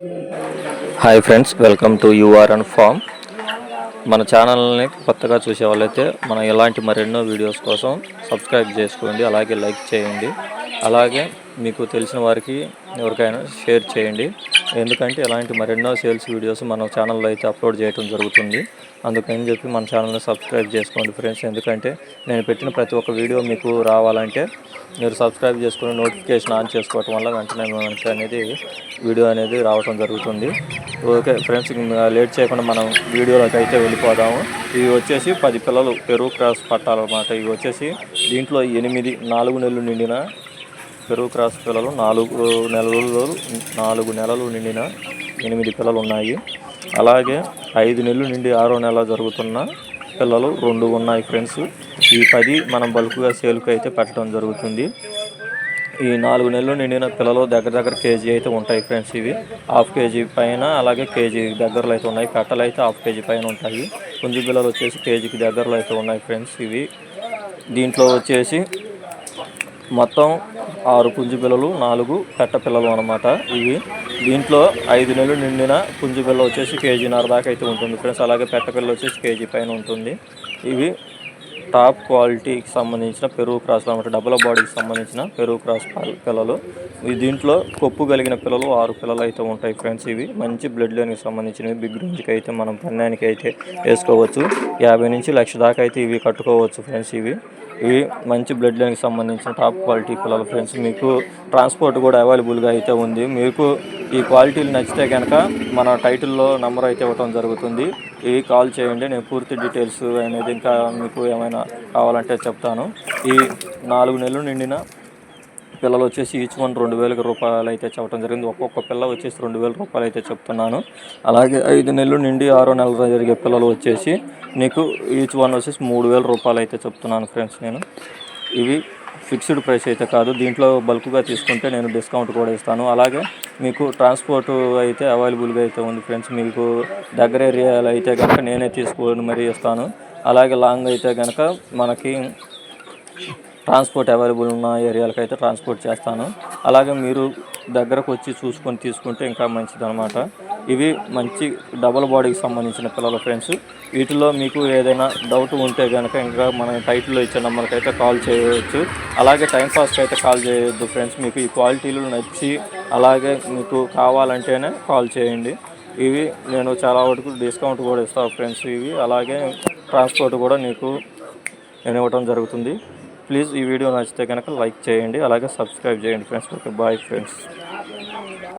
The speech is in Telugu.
Hi friends, welcome to URN farm. మన ఛానల్ని కొత్తగా చూసే వాళ్ళైతే మన ఇలాంటి మరెన్నో వీడియోస్ కోసం సబ్స్క్రైబ్ చేసుకోండి, అలాగే లైక్ చేయండి, అలాగే మీకు తెలిసిన వారికి ఎవరికైనా షేర్ చేయండి. ఎందుకంటే ఇలాంటి మరెన్నో సేల్స్ వీడియోస్ మన ఛానల్లో అయితే అప్లోడ్ చేయడం జరుగుతుంది. అందుకని చెప్పి మన ఛానల్ని సబ్స్క్రైబ్ చేసుకోండి ఫ్రెండ్స్. ఎందుకంటే నేను పెట్టిన ప్రతి ఒక్క వీడియో మీకు రావాలంటే మీరు సబ్స్క్రైబ్ చేసుకుని నోటిఫికేషన్ ఆన్ చేసుకోవటం వల్ల వెంటనే మనకి అనేది వీడియో అనేది రావడం జరుగుతుంది. ఓకే ఫ్రెండ్స్, లేట్ చేయకుండా మనం వీడియోలోకి అయితే వెళ్ళిపోదాము. ఇవి వచ్చేసి 10 పిల్లలు పెరుగు క్రాస్ పట్టాలన్నమాట. ఇవి వచ్చేసి దీంట్లో 4 నెలలు నిండిన పెరుగు క్రాస్ పిల్లలు, 4 నెలలు నిండిన 8 పిల్లలు ఉన్నాయి. అలాగే 5 నెలలు నిండి 6వ నెల జరుగుతున్న పిల్లలు 2 ఉన్నాయి ఫ్రెండ్స్. ఈ 10 మనం బల్క్గా సేల్కి అయితే పెట్టడం జరుగుతుంది. ఈ 4 నెలలు నిండిన పిల్లలు దగ్గర కేజీ అయితే ఉంటాయి ఫ్రెండ్స్. ఇవి హాఫ్ కేజీ పైన, అలాగే కేజీ దగ్గరలో అయితే ఉన్నాయి. కట్టలు అయితే హాఫ్ కేజీ పైన ఉంటాయి. పుంజు పిల్లలు వచ్చేసి కేజీకి దగ్గరలో అయితే ఉన్నాయి ఫ్రెండ్స్. ఇవి దీంట్లో వచ్చేసి మొత్తం 6 పుంజు పిల్లలు, 4 పెట్ట పిల్లలు అన్నమాట. ఇవి దీంట్లో 5 నెలలు నిండిన పుంజు పిల్ల వచ్చేసి కేజీన్నర దాకా అయితే ఉంటుంది ఫ్రెండ్స్. అలాగే పెట్ట పిల్ల వచ్చేసి కేజీ పైన ఉంటుంది. ఇవి టాప్ క్వాలిటీకి సంబంధించిన పెరుగు క్రాస్లు అన్నమాట. డబుల్ బాడీకి సంబంధించిన పెరుగు క్రాస్ పిల్లలు. దీంట్లో కొప్పు కలిగిన పిల్లలు 6 పిల్లలు అయితే ఉంటాయి ఫ్రెండ్స్. ఇవి మంచి బ్లడ్ లైన్కి సంబంధించినవి. బిగ్ రేంజ్కి అయితే మనం పన్నానికి అయితే వేసుకోవచ్చు. 50 నుంచి 1,00,000 దాకా అయితే ఇవి కట్టుకోవచ్చు ఫ్రెండ్స్. ఇవి మంచి బ్లడ్ లైన్కి సంబంధించిన టాప్ క్వాలిటీ పిల్లలు ఫ్రెండ్స్. మీకు ట్రాన్స్పోర్ట్ కూడా అవైలబుల్గా అయితే ఉంది. మీకు ఈ క్వాలిటీలు నచ్చితే కనుక మన టైటిల్లో నెంబర్ అయితే ఇవ్వడం జరుగుతుంది. ఇవి కాల్ చేయండి, నేను పూర్తి డీటెయిల్స్ అనేది ఇంకా మీకు ఏమైనా కావాలంటే చెప్తాను. ఈ 4 నెలలు నిండిన పిల్లలు వచ్చేసి ఈచ్ వన్ 2,000 రూపాయలు అయితే చెప్పడం జరిగింది. ఒక్కొక్క పిల్ల వచ్చేసి 2,000 రూపాయలు అయితే చెప్తున్నాను. అలాగే 5 నెలలు నిండి 6వ నెల జరిగే పిల్లలు వచ్చేసి నీకు ఈచ్ వన్ వచ్చేసి 3,000 రూపాయలు అయితే చెప్తున్నాను ఫ్రెండ్స్. నేను ఇవి ఫిక్స్డ్ ప్రైస్ అయితే కాదు, దీంట్లో బల్క్గా తీసుకుంటే నేను డిస్కౌంట్ కూడా ఇస్తాను. అలాగే మీకు ట్రాన్స్పోర్ట్ అయితే అవైలబుల్గా అయితే ఉంది ఫ్రెండ్స్. మీకు దగ్గర ఏరియాలో అయితే కనుక నేనే తీసుకొని మరీ ఇస్తాను. అలాగే లాంగ్ అయితే కనుక మనకి ట్రాన్స్పోర్ట్ అవైలబుల్ ఉన్న ఏరియాలకు అయితే ట్రాన్స్పోర్ట్ చేస్తాను. అలాగే మీరు దగ్గరకు వచ్చి చూసుకొని తీసుకుంటే ఇంకా మంచిదన్నమాట. ఇవి మంచి డబుల్ బాడీకి సంబంధించిన పిల్లలు ఫ్రెండ్స్. వీటిలో మీకు ఏదైనా డౌట్ ఉంటే కనుక ఇంకా మన టైటిల్లో ఇచ్చే నెంబర్కి అయితే కాల్ చేయవచ్చు. అలాగే టైంపాస్కి అయితే కాల్ చేయొద్దు ఫ్రెండ్స్. మీకు ఈ క్వాలిటీలు నచ్చి అలాగే మీకు కావాలంటేనే కాల్ చేయండి. ఇవి నేను చాలా వరకు డిస్కౌంట్ కూడా ఇస్తాను ఫ్రెండ్స్. ఇవి అలాగే ట్రాన్స్పోర్ట్ కూడా నీకు నేను ఇవ్వడం జరుగుతుంది. ప్లీజ్ ఈ వీడియో నచ్చితే కనుక లైక్ చేయండి, అలాగే సబ్స్క్రైబ్ చేయండి ఫ్రెండ్స్. Okay, bye friends.